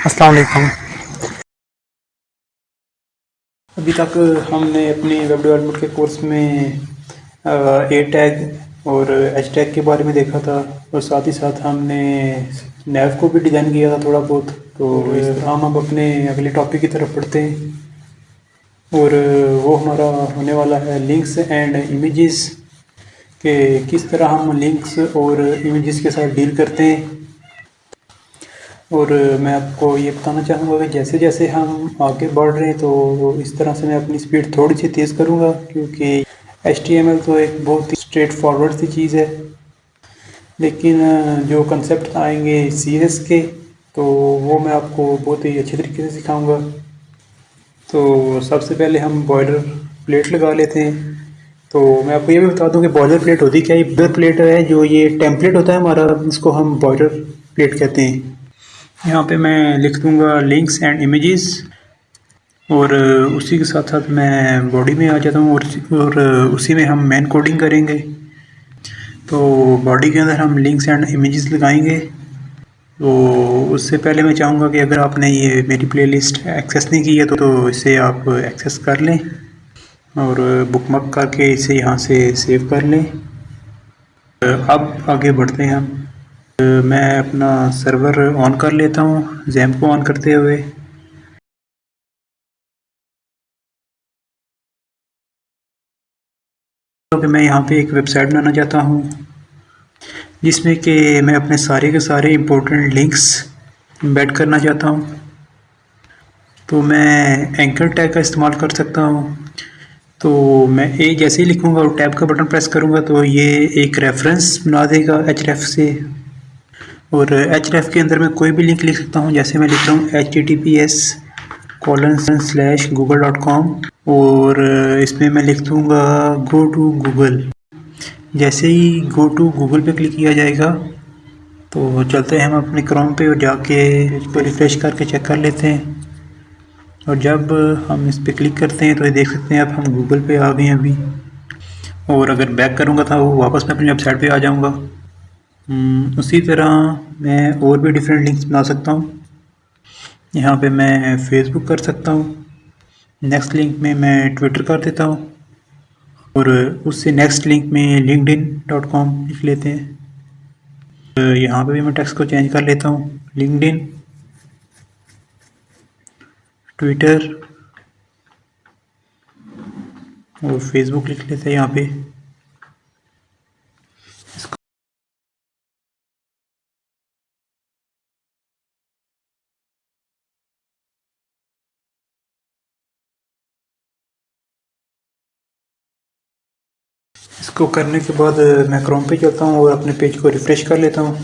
अस्सलाम वालेकुम। अभी तक हमने अपने वेब डेवलपमेंट के कोर्स में ए टैग और एच टैग के बारे में देखा था और साथ ही साथ हमने नैव को भी डिज़ाइन किया था थोड़ा बहुत। तो इस तरह हम अब अपने अगले टॉपिक की तरफ बढ़ते हैं और वो हमारा होने वाला है लिंक्स एंड इमेजेस के किस तरह हम लिंक्स और इमेजेस के साथ डील करते हैं। और मैं आपको ये बताना चाहूँगा कि जैसे जैसे हम आगे बढ़ रहे हैं तो इस तरह से मैं अपनी स्पीड थोड़ी सी तेज़ करूँगा, क्योंकि HTML तो एक बहुत ही स्ट्रेट फॉरवर्ड सी चीज़ है, लेकिन जो कंसेप्ट आएंगे CSS के तो वो मैं आपको बहुत ही अच्छे तरीके से सिखाऊंगा। तो सबसे पहले हम बॉयलर प्लेट लगा लेते हैं। तो मैं आपको ये भी बता दूं कि बॉयलर प्लेट होती क्या है। बॉयलर प्लेट है जो ये टेम्पलेट होता है हमारा, इसको हम बॉयलर प्लेट कहते हैं। यहाँ पे मैं लिख दूंगा लिंक्स एंड इमेजेस और उसी के साथ साथ मैं बॉडी में आ जाता हूँ और उसी में हम मेन कोडिंग करेंगे। तो बॉडी के अंदर हम लिंक्स एंड इमेजेस लगाएंगे। तो उससे पहले मैं चाहूँगा कि अगर आपने ये मेरी प्लेलिस्ट एक्सेस नहीं की है तो इसे आप एक्सेस कर लें और बुकमार्क करके इसे यहाँ से सेव कर लें। अब आगे बढ़ते हैं हम। मैं अपना सर्वर ऑन कर लेता हूँ जैम को ऑन करते हुए। तो मैं यहाँ पे एक वेबसाइट बनाना चाहता हूँ जिसमें कि मैं अपने सारे के सारे इम्पोर्टेंट लिंक्स एम्बेड करना चाहता हूँ। तो मैं एंकर टैग का इस्तेमाल कर सकता हूँ। तो मैं जैसे ही लिखूँगा और टैब का बटन प्रेस करूँगा तो ये एक रेफरेंस बना देगा href से। और href के अंदर मैं कोई भी लिंक लिख सकता हूँ। जैसे मैं लिख रहा हूँ https://google.com और इसमें मैं लिख दूँगा गो टू गूगल। जैसे ही गो टू गूगल पे क्लिक किया जाएगा तो चलते हैं हम अपने क्रोम पे और जाके इसको रिफ़्रेश करके चेक कर लेते हैं। और जब हम इस पे क्लिक करते हैं तो ये देख सकते हैं अब हम गूगल पे आ गए हैं अभी। और अगर बैक करूँगा तो वापस मैं अपनी वेबसाइट पे आ जाऊँगा। उसी तरह मैं और भी डिफरेंट लिंक्स बना सकता हूँ। यहाँ पे मैं फेसबुक कर सकता हूँ। नेक्स्ट लिंक में मैं ट्विटर कर देता हूँ और उससे नेक्स्ट लिंक में linkedin.com लिख लेते हैं। यहाँ पे भी मैं टेक्स्ट को चेंज कर लेता हूँ। लिंक्डइन, ट्विटर और फेसबुक लिख लेते हैं यहाँ पे। इसको करने के बाद मैं क्रोम पे चलता हूँ और अपने पेज को रिफ़्रेश कर लेता हूँ।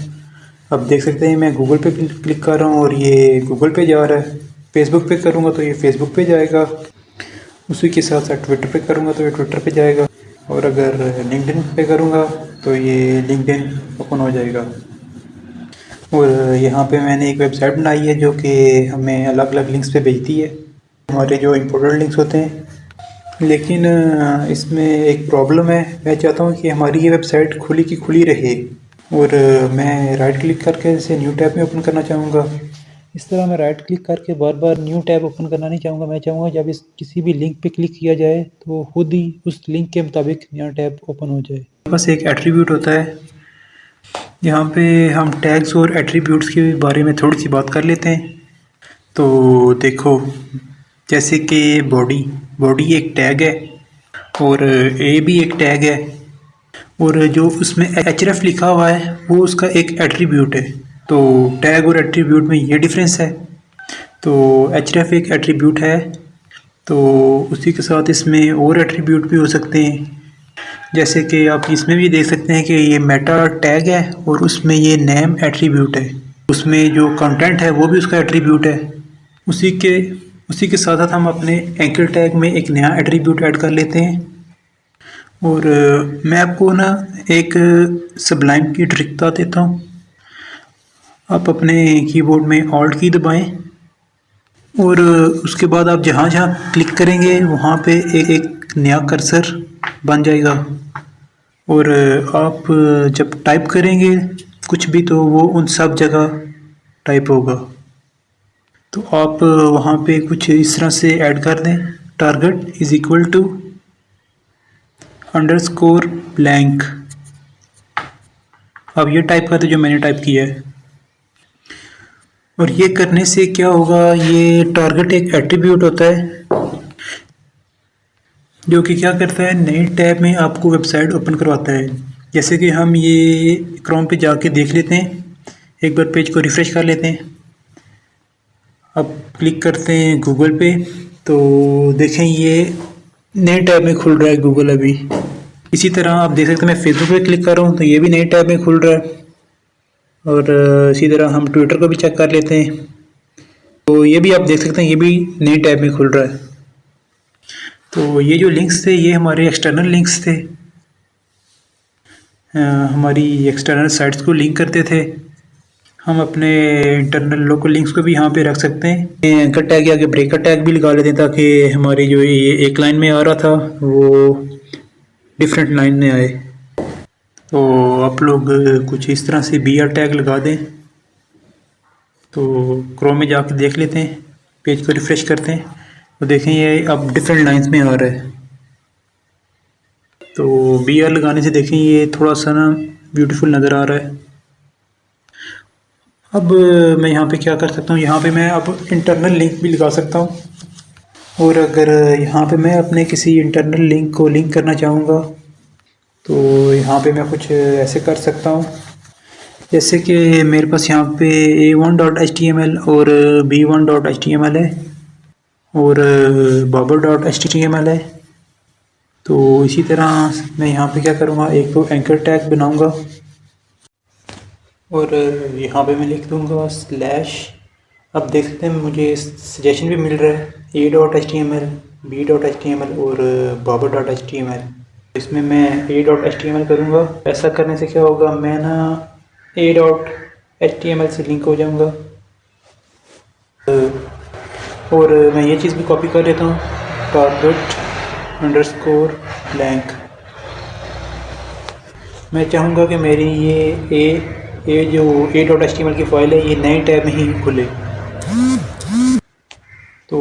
अब देख सकते हैं मैं गूगल पे क्लिक कर रहा हूँ और ये गूगल पे जा रहा है। फेसबुक पे करूँगा तो ये फेसबुक पे जाएगा। उसी के साथ साथ ट्विटर पे करूँगा तो ये ट्विटर पे जाएगा। और अगर लिंक्डइन पे करूँगा तो ये लिंक्डइन ओपन हो जाएगा। और यहाँ पे मैंने एक वेबसाइट बनाई है जो कि हमें अलग अलग लिंक्स पे भेजती है, हमारे जो इम्पोर्टेंट लिंक्स होते हैं। लेकिन इसमें एक प्रॉब्लम है। मैं चाहता हूँ कि हमारी ये वेबसाइट खुली की खुली रहे और मैं राइट क्लिक करके इसे न्यू टैब में ओपन करना चाहूँगा। इस तरह मैं राइट क्लिक करके बार बार न्यू टैब ओपन करना नहीं चाहूँगा। मैं चाहूँगा जब इस किसी भी लिंक पे क्लिक किया जाए तो खुद ही उस लिंक के मुताबिक नया टैब ओपन हो जाए। बस एक एट्रीब्यूट होता है। यहाँ पे हम टैग्स और एट्रीब्यूट्स के बारे में थोड़ी सी बात कर लेते हैं। तो देखो, जैसे कि बॉडी एक टैग है और ए भी एक टैग है और जो उसमें href लिखा हुआ है वो उसका एक एट्रीब्यूट है। तो टैग और एट्रीब्यूट में ये डिफरेंस है। तो href एक एट्रीब्यूट है, तो उसी के साथ इसमें और एट्रीब्यूट भी हो सकते हैं। जैसे कि आप इसमें भी देख सकते हैं कि ये मेटा टैग है और उसमें ये नेम एट्रीब्यूट है। उसमें जो कंटेंट है वो भी उसका एट्रीब्यूट है। उसी के साथ साथ हम अपने एंकर टैग में एक नया एट्रीब्यूट ऐड कर लेते हैं। और मैं आपको ना एक सबलाइम की ट्रिक बता देता हूँ। आप अपने कीबोर्ड में ऑल्ट की दबाएं और उसके बाद आप जहाँ जहाँ क्लिक करेंगे वहाँ पे एक नया कर्सर बन जाएगा। और आप जब टाइप करेंगे कुछ भी तो वो उन सब जगह टाइप होगा। तो आप वहाँ पे कुछ इस तरह से ऐड कर दें, target is equal to underscore blank. अब ये टाइप कर दें जो मैंने टाइप किया है। और ये करने से क्या होगा, ये टारगेट एक एट्रीब्यूट होता है जो कि क्या करता है, नई टैब में आपको वेबसाइट ओपन करवाता है। जैसे कि हम ये क्रोम पे जाके देख लेते हैं, एक बार पेज को रिफ़्रेश कर लेते हैं। अब क्लिक करते हैं गूगल पे, तो देखें ये नई टैब में खुल रहा है गूगल अभी। इसी तरह आप देख सकते हैं मैं फेसबुक पे क्लिक कर रहा हूँ तो ये भी नई टैब में खुल रहा है। और इसी तरह हम ट्विटर को भी चेक कर लेते हैं, तो ये भी आप देख सकते हैं ये भी नई टैब में खुल रहा है। तो ये जो लिंक्स थे ये हमारे एक्सटर्नल लिंक्स थे, हमारी एक्सटर्नल साइट्स को लिंक करते थे। हम अपने इंटरनल लोकल लिंक्स को भी यहाँ पे रख सकते हैं। एंकर टैग के आगे ब्रेकर टैग भी लगा लेते हैं ताकि हमारी जो ये एक लाइन में आ रहा था वो डिफरेंट लाइन में आए। तो आप लोग कुछ इस तरह से BR टैग लगा दें। तो क्रोम में जाके देख लेते हैं, पेज को रिफ़्रेश करते हैं तो देखें ये अब डिफरेंट लाइंस में आ रहा है। तो BR लगाने से देखें ये थोड़ा सा ना ब्यूटीफुल नज़र आ रहा है। अब मैं यहाँ पे क्या कर सकता हूँ, यहाँ पे मैं अब इंटरनल लिंक भी लगा सकता हूँ। और अगर यहाँ पे मैं अपने किसी इंटरनल लिंक को लिंक करना चाहूँगा तो यहाँ पे मैं कुछ ऐसे कर सकता हूँ, जैसे कि मेरे पास यहाँ पे A1.html और B1.html है और Babel.html है। तो इसी तरह मैं यहाँ पे क्या करूँगा, एक तो एंकर टैग बनाऊँगा और यहाँ पे मैं लिख दूँगा स्लैश। अब देख सकते हैं मुझे सजेशन भी मिल रहा है A.html, B.html और Babel.html। इसमें मैं A.html करूँगा। ऐसा करने से क्या होगा, मैं ना A.html से लिंक हो जाऊँगा। और मैं ये चीज़ भी कॉपी कर लेता हूँ, टारगेट अंडरस्कोर ब्लैंक। मैं चाहूँगा कि मेरी ये जो A.html की फ़ाइल है ये नए टैब में ही खुले। तो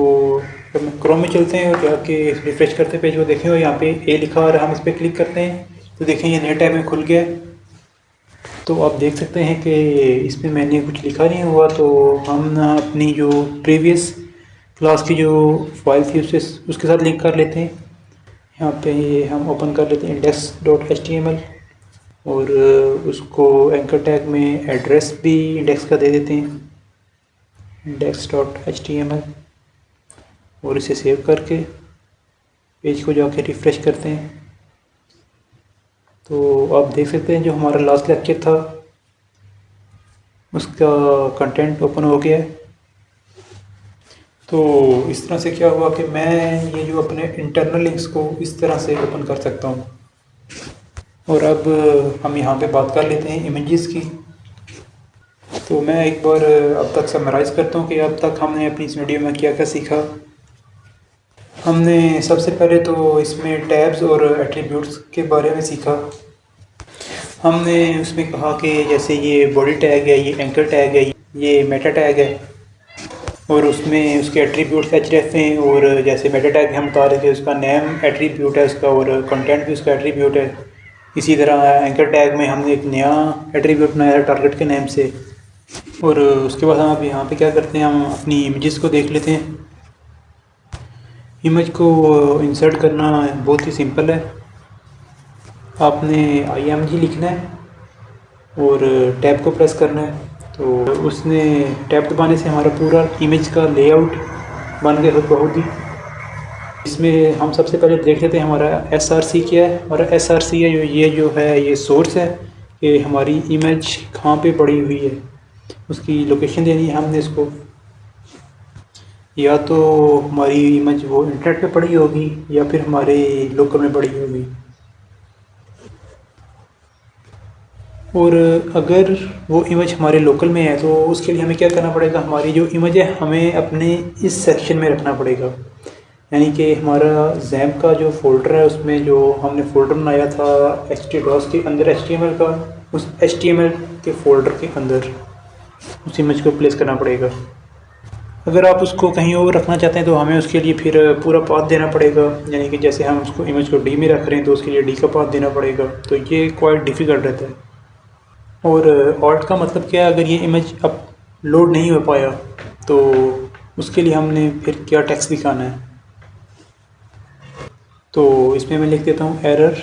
जब मैं क्रोम में चलते हैं और जाके रिफ़्रेश करते हैं पेज को, देखें और यहाँ पे A लिखा और हम इस पर क्लिक करते हैं तो देखें ये नए टैब में खुल गया। तो आप देख सकते हैं कि इसमें मैंने कुछ लिखा नहीं हुआ। तो हम ना अपनी जो प्रीवियस क्लास की जो फाइल थी उसके साथ लिंक कर लेते हैं। यहाँ पे हम ओपन कर लेते हैं index.html और उसको एंकर टैग में एड्रेस भी इंडेक्स का दे देते हैं, index.html। और इसे सेव करके पेज को जाके रिफ़्रेश करते हैं तो आप देख सकते हैं जो हमारा लास्ट लेक्चर था उसका कंटेंट ओपन हो गया है। तो इस तरह से क्या हुआ कि मैं ये जो अपने इंटरनल लिंक्स को इस तरह से ओपन कर सकता हूँ। और अब हम यहाँ पे बात कर लेते हैं इमेजेस की। तो मैं एक बार अब तक समराइज़ करता हूँ कि अब तक हमने अपनी इस वीडियो में क्या क्या सीखा। हमने सबसे पहले तो इसमें टैब्स और एट्रीब्यूट्स के बारे में सीखा। हमने उसमें कहा कि जैसे ये बॉडी टैग है, ये एंकर टैग है, ये मेटा टैग है और उसमें उसके एट्रीब्यूट्स href हैं। और जैसे मेटा टैग हम बता रहे थे उसका नेम एट्रीब्यूट है उसका और कंटेंट भी उसका एट्रीब्यूट है। इसी तरह एंकर टैग में हमने एक नया एट्रीब्यूट बनाया है टारगेट के नेम से। और उसके बाद हम अब यहाँ पे क्या करते हैं, हम अपनी इमेजेस को देख लेते हैं। इमेज को इंसर्ट करना बहुत ही सिंपल है। आपने img लिखना है और टैब को प्रेस करना है। तो उसने टैब दबाने से हमारा पूरा इमेज का लेआउट बन गया बहुत ही। इसमें हम सबसे पहले देख लेते हैं हमारा src क्या है। हमारा src है जो है ये सोर्स है कि हमारी इमेज कहाँ पे पड़ी हुई है, उसकी लोकेशन देनी है हमने इसको। या तो हमारी इमेज वो इंटरनेट पे पड़ी होगी या फिर हमारे लोकल में पड़ी होगी। और अगर वो इमेज हमारे लोकल में है तो उसके लिए हमें क्या करना पड़ेगा, हमारी जो इमेज है हमें अपने इस सेक्शन में रखना पड़ेगा। यानी कि हमारा XAMPP का जो फ़ोल्डर है उसमें जो हमने फ़ोल्डर बनाया था htdos के अंदर HTML का, उस HTML के फ़ोल्डर के अंदर उस इमेज को प्लेस करना पड़ेगा। अगर आप उसको कहीं और रखना चाहते हैं तो हमें उसके लिए फिर पूरा पाथ देना पड़ेगा, यानी कि जैसे हम उसको इमेज को डी में रख रहे हैं तो उसके लिए डी का पाथ देना पड़ेगा, तो ये क्वाइट डिफ़िकल्ट रहता है। और ऑल्ट का मतलब क्या है, अगर ये इमेज अपलोड नहीं हो पाया तो उसके लिए हमने फिर क्या टेक्स्ट दिखाना है। तो इसमें मैं लिख देता हूँ error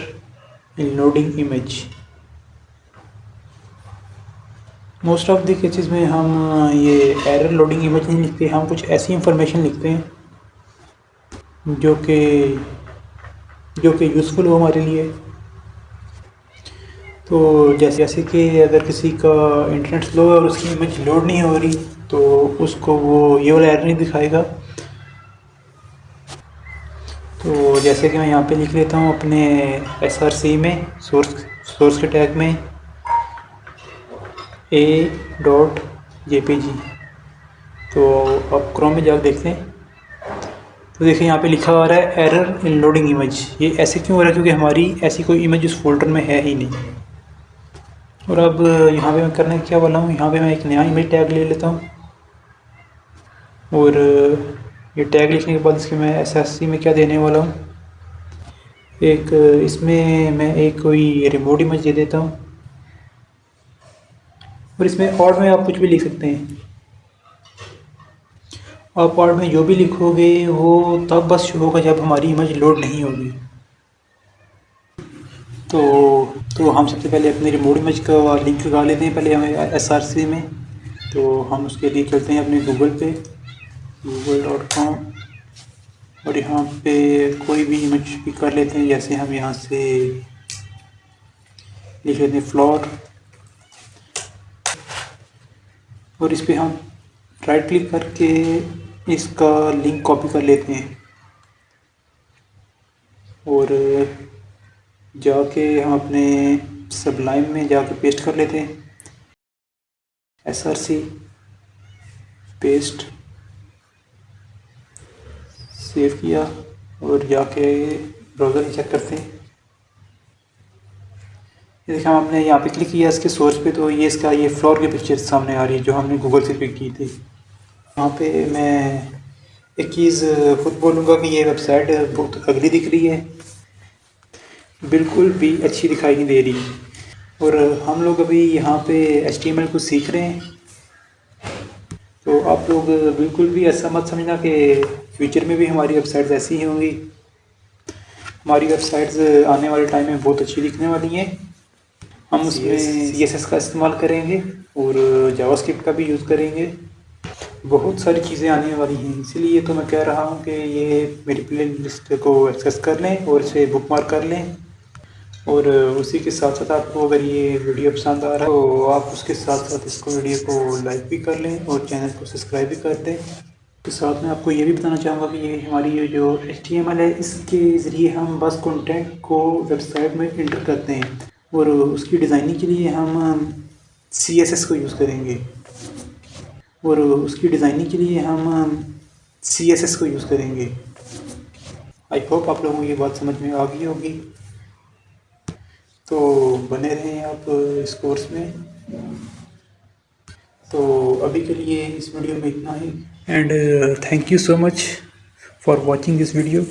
in loading image. Most of the cases में हम ये एरर लोडिंग इमेज नहीं लिखते, हम कुछ ऐसी इंफॉर्मेशन लिखते हैं जो कि यूज़फुल हो हमारे लिए। तो जैसे कि अगर किसी का इंटरनेट स्लो है और उसकी इमेज लोड नहीं हो रही तो उसको वो ये वाला एरर नहीं दिखाएगा। तो जैसे कि मैं यहाँ पे लिख लेता हूँ अपने src में सोर्स के टैग में a.jpg। तो अब क्रोम में जाकर देखते हैं तो देखिए यहाँ पे लिखा आ रहा है एरर इन लोडिंग इमेज। ये ऐसे क्यों हो रहा है, क्योंकि हमारी ऐसी कोई इमेज उस फोल्डर में है ही नहीं। और अब यहाँ पे मैं करने क्या वाला हूँ, यहाँ पे मैं एक नया इमेज टैग ले लेता हूँ और ये टैग लिखने के बाद इसके मैं src में क्या देने वाला हूँ, एक इसमें मैं एक कोई रिमोट इमेज दे देता हूँ। और इसमें और में आप कुछ भी लिख सकते हैं। आप और में जो भी लिखोगे वो तब बस होगा जब हमारी इमेज लोड नहीं होगी। तो हम सबसे पहले अपने रिमोट इमेज का लिंक लगा लेते हैं पहले हमें src में। तो हम उसके लिए चलते हैं अपने गूगल पे google.com और यहाँ पे कोई भी इमेज पिक कर लेते हैं। जैसे हम यहाँ से लिख लेते हैं फ्लोर और इस पर हम राइट क्लिक करके इसका लिंक कॉपी कर लेते हैं और जाके हम अपने सबलाइम में जाके पेस्ट कर लेते हैं src पेस्ट, सेव किया और जाके ब्राउज़र चेक करते हैं। ये देखिए हमने यहाँ पे क्लिक किया इसके सोर्स पे तो ये इसका ये फ्लोर की पिक्चर सामने आ रही है जो हमने गूगल से पिक की थी। यहाँ पे मैं एक चीज़ खुद बोलूँगा कि ये वेबसाइट बहुत अगली दिख रही है, बिल्कुल भी अच्छी दिखाई नहीं दे रही। और हम लोग अभी यहाँ पे HTML को सीख रहे हैं, तो आप लोग बिल्कुल भी ऐसा मत समझना कि फ्यूचर में भी हमारी वेबसाइट्स ऐसी ही होंगी। हमारी वेबसाइट्स आने वाले टाइम में बहुत अच्छी दिखने वाली हैं। हम उसमें CSS का इस्तेमाल करेंगे और जावास्क्रिप्ट का भी यूज़ करेंगे। बहुत सारी चीज़ें आने वाली हैं, इसीलिए तो मैं कह रहा हूँ कि ये मेरी प्ले लिस्ट को एक्सेस कर लें और इसे बुकमार्क कर लें। और उसी के साथ साथ आपको अगर ये वीडियो पसंद आ रहा है तो आप उसके साथ साथ इसको वीडियो को लाइक भी कर लें और चैनल को सब्सक्राइब भी कर दें। तो साथ में आपको ये भी बताना चाहूँगा कि ये हमारी ये जो HTML है इसके ज़रिए हम बस कंटेंट को वेबसाइट में इंटर करते हैं और उसकी डिज़ाइनिंग के लिए हम CSS को यूज़ करेंगे आई होप आप लोगों को ये बात समझ में आ गई होगी। तो बने रहें आप इस कोर्स में। तो अभी के लिए इस वीडियो में इतना ही and thank you so much for watching this video.